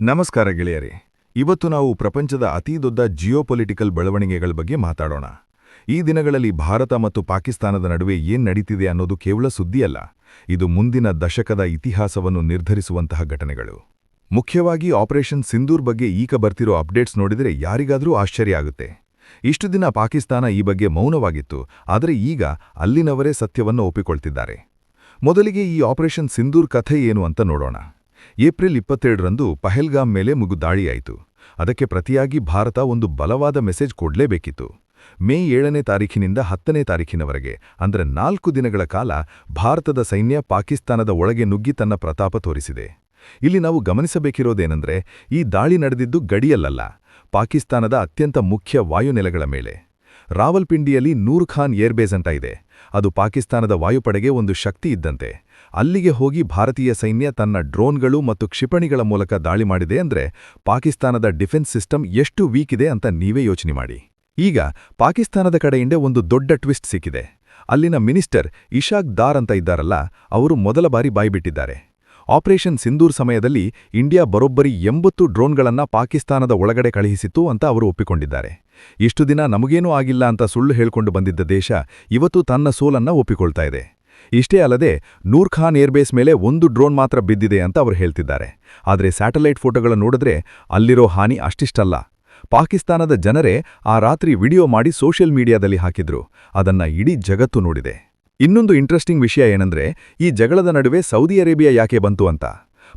ನಮಸ್ಕಾರ ಗೆಳೆಯರೇ. ಇವತ್ತು ನಾವು ಪ್ರಪಂಚದ ಅತಿದೊಡ್ಡ ಜಿಯೋಪೊಲಿಟಿಕಲ್ ಬೆಳವಣಿಗೆಗಳ ಬಗ್ಗೆ ಮಾತಾಡೋಣ. ಈ ದಿನಗಳಲ್ಲಿ ಭಾರತ ಮತ್ತು ಪಾಕಿಸ್ತಾನದ ನಡುವೆ ಏನ್ ನಡೀತಿದೆ ಅನ್ನೋದು ಕೇವಲ ಸುದ್ದಿಯಲ್ಲ, ಇದು ಮುಂದಿನ ದಶಕದ ಇತಿಹಾಸವನ್ನು ನಿರ್ಧರಿಸುವಂತಹ ಘಟನೆಗಳು. ಮುಖ್ಯವಾಗಿ ಆಪರೇಷನ್ ಸಿಂಧೂರ್ ಬಗ್ಗೆ ಈಗ ಬರ್ತಿರೋ ಅಪ್ಡೇಟ್ಸ್ ನೋಡಿದರೆ ಯಾರಿಗಾದರೂ ಆಶ್ಚರ್ಯ ಆಗುತ್ತೆ. ಇಷ್ಟು ದಿನ ಪಾಕಿಸ್ತಾನ ಈ ಬಗ್ಗೆ ಮೌನವಾಗಿತ್ತು, ಆದರೆ ಈಗ ಅಲ್ಲಿನವರೇ ಸತ್ಯವನ್ನು ಒಪ್ಪಿಕೊಳ್ತಿದ್ದಾರೆ. ಮೊದಲಿಗೆ ಈ ಆಪರೇಷನ್ ಸಿಂಧೂರ್ ಕಥೆ ಏನು ಅಂತ ನೋಡೋಣ. ಏಪ್ರಿಲ್ 27ರಂದು ಪಹಲ್ಗಾಮ್ ಮೇಲೆ ದಾಳಿಯಾಯಿತು. ಅದಕ್ಕೆ ಪ್ರತಿಯಾಗಿ ಭಾರತ ಒಂದು ಬಲವಾದ ಮೆಸೇಜ್ ಕೊಡಲೇಬೇಕಿತ್ತು. ಮೇ 7ನೇ ತಾರೀಖಿನಿಂದ 10ನೇ ತಾರೀಖಿನವರೆಗೆ, ಅಂದರೆ 4 ದಿನಗಳ ಕಾಲ ಭಾರತದ ಸೈನ್ಯ ಪಾಕಿಸ್ತಾನದ ಒಳಗೆ ನುಗ್ಗಿ ತನ್ನ ಪ್ರತಾಪ ತೋರಿಸಿದೆ. ಇಲ್ಲಿ ನಾವು ಗಮನಿಸಬೇಕಿರೋದೇನೆಂದರೆ, ಈ ದಾಳಿ ನಡೆದಿದ್ದು ಗಡಿಯಲ್ಲ, ಪಾಕಿಸ್ತಾನದ ಅತ್ಯಂತ ಮುಖ್ಯ ವಾಯುನೆಲೆಗಳ ಮೇಲೆ. ರಾವಲ್ಪಿಂಡಿಯಲ್ಲಿ ನೂರ್ ಖಾನ್ ಏರ್ಬೇಸ್ ಅಂತ ಇದೆ. ಅದು ಪಾಕಿಸ್ತಾನದ ವಾಯುಪಡೆಗೆ ಒಂದು ಶಕ್ತಿ ಇದ್ದಂತೆ. ಅಲ್ಲಿಗೆ ಹೋಗಿ ಭಾರತೀಯ ಸೈನ್ಯ ತನ್ನ ಡ್ರೋನ್ಗಳು ಮತ್ತು ಕ್ಷಿಪಣಿಗಳ ಮೂಲಕ ದಾಳಿ ಮಾಡಿದೆ ಅಂದ್ರೆ ಪಾಕಿಸ್ತಾನದ ಡಿಫೆನ್ಸ್ ಸಿಸ್ಟಮ್ ಎಷ್ಟು ವೀಕ್ ಇದೆ ಅಂತ ನೀವೇ ಯೋಚನೆ ಮಾಡಿ. ಈಗ ಪಾಕಿಸ್ತಾನದ ಕಡೆಯಿಂದ ಒಂದು ದೊಡ್ಡ ಟ್ವಿಸ್ಟ್ ಸಿಕ್ಕಿದೆ. ಅಲ್ಲಿನ ಮಿನಿಸ್ಟರ್ ಇಶಾಕ್ ದಾರ್ ಅಂತ ಇದ್ದಾರಲ್ಲ, ಅವರು ಮೊದಲ ಬಾರಿ ಬಾಯ್ಬಿಟ್ಟಿದ್ದಾರೆ. ಆಪರೇಷನ್ ಸಿಂಧೂರ್ ಸಮಯದಲ್ಲಿ ಇಂಡಿಯಾ ಬರೋಬ್ಬರಿ 80 ಡ್ರೋನ್ಗಳನ್ನು ಪಾಕಿಸ್ತಾನದ ಒಳಗಡೆ ಕಳುಹಿಸಿತು ಅಂತ ಅವರು ಒಪ್ಪಿಕೊಂಡಿದ್ದಾರೆ. ಇಷ್ಟು ದಿನ ನಮಗೇನೂ ಆಗಿಲ್ಲ ಅಂತ ಸುಳ್ಳು ಹೇಳ್ಕೊಂಡು ಬಂದಿದ್ದ ದೇಶ ಇವತ್ತು ತನ್ನ ಸೋಲನ್ನ ಒಪ್ಪಿಕೊಳ್ತಾ ಇದೆ. ಇಷ್ಟೇ ಅಲ್ಲದೆ ನೂರ್ ಖಾನ್ ಏರ್ಬೇಸ್ ಮೇಲೆ ಒಂದು ಡ್ರೋನ್ ಮಾತ್ರ ಬಿದ್ದಿದೆ ಅಂತ ಅವರು ಹೇಳ್ತಿದ್ದಾರೆ. ಆದರೆ ಸ್ಯಾಟಲೈಟ್ ಫೋಟೋಗಳ ನೋಡಿದ್ರೆ ಅಲ್ಲಿರೋ ಹಾನಿ ಅಷ್ಟಿಷ್ಟಲ್ಲ. ಪಾಕಿಸ್ತಾನದ ಜನರೇ ಆ ರಾತ್ರಿ ವಿಡಿಯೋ ಮಾಡಿ ಸೋಷಿಯಲ್ ಮೀಡಿಯಾದಲ್ಲಿ ಹಾಕಿದ್ರು. ಅದನ್ನ ಇಡೀ ಜಗತ್ತು ನೋಡಿದೆ. ಇನ್ನೊಂದು ಇಂಟ್ರೆಸ್ಟಿಂಗ್ ವಿಷಯ ಏನಂದ್ರೆ, ಈ ಜಗಳದ ನಡುವೆ ಸೌದಿ ಅರೇಬಿಯಾ ಯಾಕೆ ಬಂತು ಅಂತ.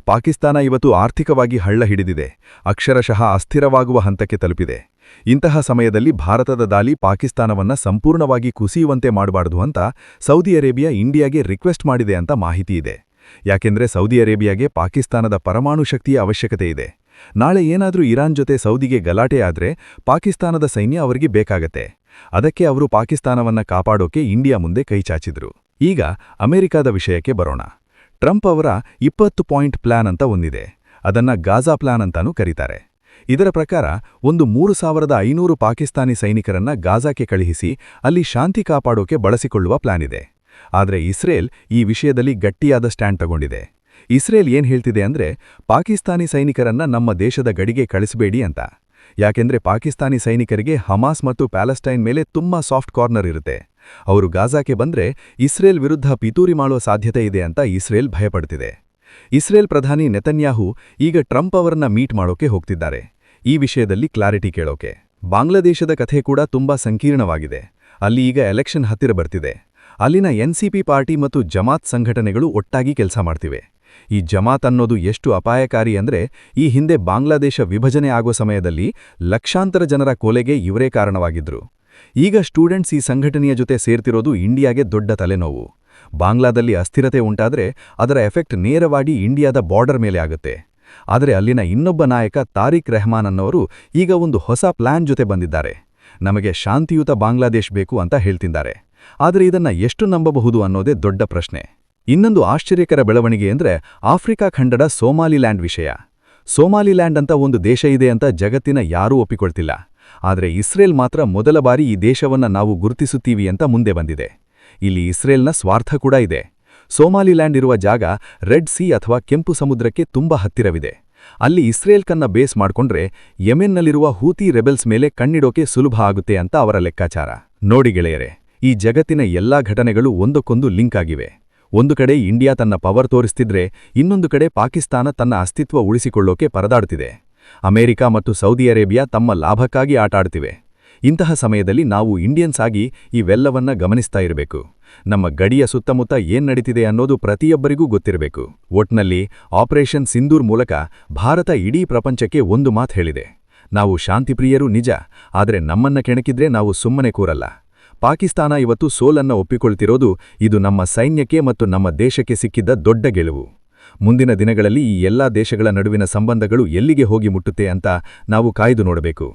ಪಾಕಿಸ್ತಾನ ಇವತ್ತು ಆರ್ಥಿಕವಾಗಿ ಹಳ್ಳ ಹಿಡಿದಿದೆ, ಅಕ್ಷರಶಃ ಅಸ್ಥಿರವಾಗುವ ಹಂತಕ್ಕೆ ತಲುಪಿದೆ. ಇಂತಹ ಸಮಯದಲ್ಲಿ ಭಾರತದ ದಾಳಿ ಪಾಕಿಸ್ತಾನವನ್ನ ಸಂಪೂರ್ಣವಾಗಿ ಕುಸಿಯುವಂತೆ ಮಾಡಬಾರದು ಅಂತ ಸೌದಿ ಅರೇಬಿಯಾ ಇಂಡಿಯಾಗೆ ರಿಕ್ವೆಸ್ಟ್ ಮಾಡಿದೆ ಅಂತ ಮಾಹಿತಿ ಇದೆ. ಯಾಕೆಂದ್ರೆ ಸೌದಿ ಅರೇಬಿಯಾಗೆ ಪಾಕಿಸ್ತಾನದ ಪರಮಾಣು ಶಕ್ತಿಯ ಅವಶ್ಯಕತೆ ಇದೆ. ನಾಳೆ ಏನಾದರೂ ಇರಾನ್ ಜೊತೆ ಸೌದಿಗೆ ಗಲಾಟೆ ಆದ್ರೆ ಪಾಕಿಸ್ತಾನದ ಸೈನ್ಯ ಅವರಿಗೆ ಬೇಕಾಗತ್ತೆ. ಅದಕ್ಕೆ ಅವರು ಪಾಕಿಸ್ತಾನವನ್ನ ಕಾಪಾಡೋಕೆ ಇಂಡಿಯಾ ಮುಂದೆ ಕೈಚಾಚಿದ್ರು. ಈಗ ಅಮೆರಿಕಾದ ವಿಷಯಕ್ಕೆ ಬರೋಣ. ಟ್ರಂಪ್ ಅವರ 20 ಪಾಯಿಂಟ್ ಪ್ಲಾನ್ ಅಂತ ಒಂದಿದೆ. ಅದನ್ನ ಗಾಜಾ ಪ್ಲಾನ್ ಅಂತಾನೂ ಕರೀತಾರೆ. ಇದರ ಪ್ರಕಾರ ಒಂದು 3500 ಪಾಕಿಸ್ತಾನಿ ಸೈನಿಕರನ್ನ ಗಾಜಾಕ್ಕೆ ಕಳುಹಿಸಿ ಅಲ್ಲಿ ಶಾಂತಿ ಕಾಪಾಡೋಕೆ ಬಳಸಿಕೊಳ್ಳುವ ಪ್ಲಾನ್ ಇದೆ. ಆದರೆ ಇಸ್ರೇಲ್ ಈ ವಿಷಯದಲ್ಲಿ ಗಟ್ಟಿಯಾದ ಸ್ಟ್ಯಾಂಡ್ ತಗೊಂಡಿದೆ. ಇಸ್ರೇಲ್ ಏನ್ ಹೇಳ್ತಿದೆ ಅಂದ್ರೆ, ಪಾಕಿಸ್ತಾನಿ ಸೈನಿಕರನ್ನ ನಮ್ಮ ದೇಶದ ಗಡಿಗೆ ಕಳಿಸಬೇಡಿ ಅಂತ. ಯಾಕೆಂದ್ರೆ ಪಾಕಿಸ್ತಾನಿ ಸೈನಿಕರಿಗೆ ಹಮಾಸ್ ಮತ್ತು ಪ್ಯಾಲೆಸ್ಟೈನ್ ಮೇಲೆ ತುಂಬಾ ಸಾಫ್ಟ್ ಕಾರ್ನರ್ ಇರುತ್ತೆ. ಅವರು ಗಾಜಾಕ್ಕೆ ಬಂದ್ರೆ ಇಸ್ರೇಲ್ ವಿರುದ್ಧ ಪಿತೂರಿ ಮಾಡುವ ಸಾಧ್ಯತೆ ಇದೆ ಅಂತ ಇಸ್ರೇಲ್ ಭಯಪಡ್ತಿದೆ. ಇಸ್ರೇಲ್ ಪ್ರಧಾನಿ ನೆತನ್ಯಾಹು ಈಗ ಟ್ರಂಪ್ ಅವರನ್ನ ಮೀಟ್ ಮಾಡೋಕೆ ಹೋಗ್ತಿದ್ದಾರೆ, ಈ ವಿಷಯದಲ್ಲಿ ಕ್ಲಾರಿಟಿ ಕೇಳೋಕೆ. ಬಾಂಗ್ಲಾದೇಶದ ಕಥೆ ಕೂಡ ತುಂಬಾ ಸಂಕೀರ್ಣವಾಗಿದೆ. ಅಲ್ಲಿ ಈಗ ಎಲೆಕ್ಷನ್ ಹತ್ತಿರ ಬರ್ತಿದೆ. ಅಲ್ಲಿನ ಎನ್ಸಿಪಿ ಪಾರ್ಟಿ ಮತ್ತು ಜಮಾತ್ ಸಂಘಟನೆಗಳು ಒಟ್ಟಾಗಿ ಕೆಲಸ ಮಾಡ್ತಿವೆ. ಈ ಜಮಾತ್ ಅನ್ನೋದು ಎಷ್ಟು ಅಪಾಯಕಾರಿ ಅಂದ್ರೆ, ಈ ಹಿಂದೆ ಬಾಂಗ್ಲಾದೇಶ ವಿಭಜನೆ ಆಗೋ ಸಮಯದಲ್ಲಿ ಲಕ್ಷಾಂತರ ಜನರ ಕೊಲೆಗೆ ಇವರೇ ಕಾರಣವಾಗಿದ್ರು. ಈಗ ಸ್ಟೂಡೆಂಟ್ಸ್ ಈ ಸಂಘಟನೆಯ ಜೊತೆ ಸೇರ್ತಿರೋದು ಇಂಡಿಯಾಗೆ ದೊಡ್ಡ ತಲೆನೋವು. ಬಾಂಗ್ಲಾದಲ್ಲಿ ಅಸ್ಥಿರತೆ ಉಂಟಾದ್ರೆ ಅದರ ಎಫೆಕ್ಟ್ ನೇರವಾಗಿ ಇಂಡಿಯಾದ ಬಾರ್ಡರ್ ಮೇಲೆ ಆಗುತ್ತೆ. ಆದರೆ ಅಲ್ಲಿನ ಇನ್ನೊಬ್ಬ ನಾಯಕ ತಾರಿಕ್ ರೆಹಮಾನ್ ಅನ್ನೋರು ಈಗ ಒಂದು ಹೊಸ ಪ್ಲಾನ್ ಜೊತೆ ಬಂದಿದ್ದಾರೆ. ನಮಗೆ ಶಾಂತಿಯುತ ಬಾಂಗ್ಲಾದೇಶ್ ಬೇಕು ಅಂತ ಹೇಳ್ತಿದ್ದಾರೆ. ಆದರೆ ಇದನ್ನ ಎಷ್ಟು ನಂಬಬಹುದು ಅನ್ನೋದೇ ದೊಡ್ಡ ಪ್ರಶ್ನೆ. ಇನ್ನೊಂದು ಆಶ್ಚರ್ಯಕರ ಬೆಳವಣಿಗೆ ಅಂದ್ರೆ ಆಫ್ರಿಕಾ ಖಂಡದ ಸೋಮಾಲಿಲ್ಯಾಂಡ್ ವಿಷಯ. ಸೋಮಾಲಿಲ್ಯಾಂಡ್ ಅಂತ ಒಂದು ದೇಶ ಇದೆ ಅಂತ ಜಗತ್ತಿನ ಯಾರೂ ಒಪ್ಪಿಕೊಳ್ತಿಲ್ಲ. ಆದರೆ ಇಸ್ರೇಲ್ ಮಾತ್ರ ಮೊದಲ ಬಾರಿ ಈ ದೇಶವನ್ನ ನಾವು ಗುರುತಿಸುತ್ತೀವಿ ಅಂತ ಮುಂದೆ ಬಂದಿದೆ. ಇಲ್ಲಿ ಇಸ್ರೇಲ್ನ ಸ್ವಾರ್ಥ ಕೂಡ ಇದೆ. ಸೋಮಾಲಿಲ್ಯಾಂಡ್ ಇರುವ ಜಾಗ ರೆಡ್ ಸಿ ಅಥವಾ ಕೆಂಪು ಸಮುದ್ರಕ್ಕೆ ತುಂಬಾ ಹತ್ತಿರವಿದೆ. ಅಲ್ಲಿ ಇಸ್ರೇಲ್ ಕನ್ನ ಬೇಸ್ ಮಾಡ್ಕೊಂಡ್ರೆ ಯೆಮೆನ್ನಲ್ಲಿರುವ ಹೂತಿ ರೆಬೆಲ್ಸ್ ಮೇಲೆ ಕಣ್ಣಿಡೋಕೆ ಸುಲಭ ಆಗುತ್ತೆ ಅಂತ ಅವರ ಲೆಕ್ಕಾಚಾರ. ನೋಡಿ ಗೆಳೆಯರೆ, ಈ ಜಗತ್ತಿನ ಎಲ್ಲಾ ಘಟನೆಗಳು ಒಂದಕ್ಕೊಂದು ಲಿಂಕ್ ಆಗಿವೆ. ಒಂದು ಕಡೆ ಇಂಡಿಯಾ ತನ್ನ ಪವರ್ ತೋರಿಸ್ತಿದ್ರೆ, ಇನ್ನೊಂದು ಕಡೆ ಪಾಕಿಸ್ತಾನ ತನ್ನ ಅಸ್ತಿತ್ವ ಉಳಿಸಿಕೊಳ್ಳೋಕೆ ಪರದಾಡ್ತಿದೆ. ಅಮೆರಿಕ ಮತ್ತು ಸೌದಿ ಅರೇಬಿಯಾ ತಮ್ಮ ಲಾಭಕ್ಕಾಗಿ ಆಟಾಡ್ತಿವೆ. ಇಂತಹ ಸಮಯದಲ್ಲಿ ನಾವು ಇಂಡಿಯನ್ಸ್ ಆಗಿ ಇವೆಲ್ಲವನ್ನ ಗಮನಿಸ್ತಾ ಇರಬೇಕು. ನಮ್ಮ ಗಡಿಯ ಸುತ್ತಮುತ್ತ ಏನ್ ನಡೀತಿದೆ ಅನ್ನೋದು ಪ್ರತಿಯೊಬ್ಬರಿಗೂ ಗೊತ್ತಿರಬೇಕು. ಒಟ್ನಲ್ಲಿ ಆಪರೇಷನ್ ಸಿಂಧೂರ್ ಮೂಲಕ ಭಾರತ ಇಡೀ ಪ್ರಪಂಚಕ್ಕೆ ಒಂದು ಮಾತು ಹೇಳಿದೆ: ನಾವು ಶಾಂತಿಪ್ರಿಯರು ನಿಜ, ಆದರೆ ನಮ್ಮನ್ನ ಕೆಣಕಿದ್ರೆ ನಾವು ಸುಮ್ಮನೆ ಕೂರಲ್ಲ. ಪಾಕಿಸ್ತಾನ ಇವತ್ತು ಸೋಲನ್ನ ಒಪ್ಪಿಕೊಳ್ತಿರೋದು ಇದು ನಮ್ಮ ಸೈನ್ಯಕ್ಕೆ ಮತ್ತು ನಮ್ಮ ದೇಶಕ್ಕೆ ಸಿಕ್ಕಿದ್ದ ದೊಡ್ಡ ಗೆಲುವು. ಮುಂದಿನ ದಿನಗಳಲ್ಲಿ ಈ ಎಲ್ಲಾ ದೇಶಗಳ ನಡುವಿನ ಸಂಬಂಧಗಳು ಎಲ್ಲಿಗೆ ಹೋಗಿ ಮುಟ್ಟುತ್ತೆ ಅಂತ ನಾವು ಕಾಯ್ದು ನೋಡಬೇಕು.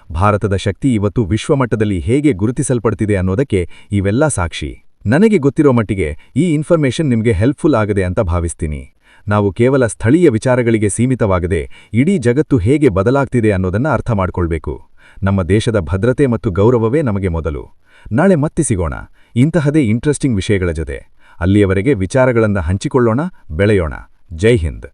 ಭಾರತದ ಶಕ್ತಿ ಇವತ್ತು ವಿಶ್ವಮಟ್ಟದಲ್ಲಿ ಹೇಗೆ ಗುರುತಿಸಲ್ಪಡ್ತಿದೆ ಅನ್ನೋದಕ್ಕೆ ಇವೆಲ್ಲಾ ಸಾಕ್ಷಿ. ನನಗೆ ಗೊತ್ತಿರೋ ಮಟ್ಟಿಗೆ ಈ ಇನ್ಫಾರ್ಮೇಷನ್ ನಿಮಗೆ ಹೆಲ್ಪ್ಫುಲ್ ಆಗದೆ ಅಂತ ಭಾವಿಸ್ತೀನಿ. ನಾವು ಕೇವಲ ಸ್ಥಳೀಯ ವಿಚಾರಗಳಿಗೆ ಸೀಮಿತವಾಗದೆ ಇಡೀ ಜಗತ್ತು ಹೇಗೆ ಬದಲಾಗ್ತಿದೆ ಅನ್ನೋದನ್ನ ಅರ್ಥ ಮಾಡ್ಕೊಳ್ಬೇಕು. ನಮ್ಮ ದೇಶದ ಭದ್ರತೆ ಮತ್ತು ಗೌರವವೇ ನಮಗೆ ಮೊದಲು. ನಾಳೆ ಮತ್ತೆ ಸಿಗೋಣ ಇಂತಹದೇ ಇಂಟ್ರೆಸ್ಟಿಂಗ್ ವಿಷಯಗಳ ಜೊತೆ. ಅಲ್ಲಿಯವರೆಗೆ ವಿಚಾರಗಳನ್ನು ಹಂಚಿಕೊಳ್ಳೋಣ, ಬೆಳೆಯೋಣ. ಜೈ ಹಿಂದ್.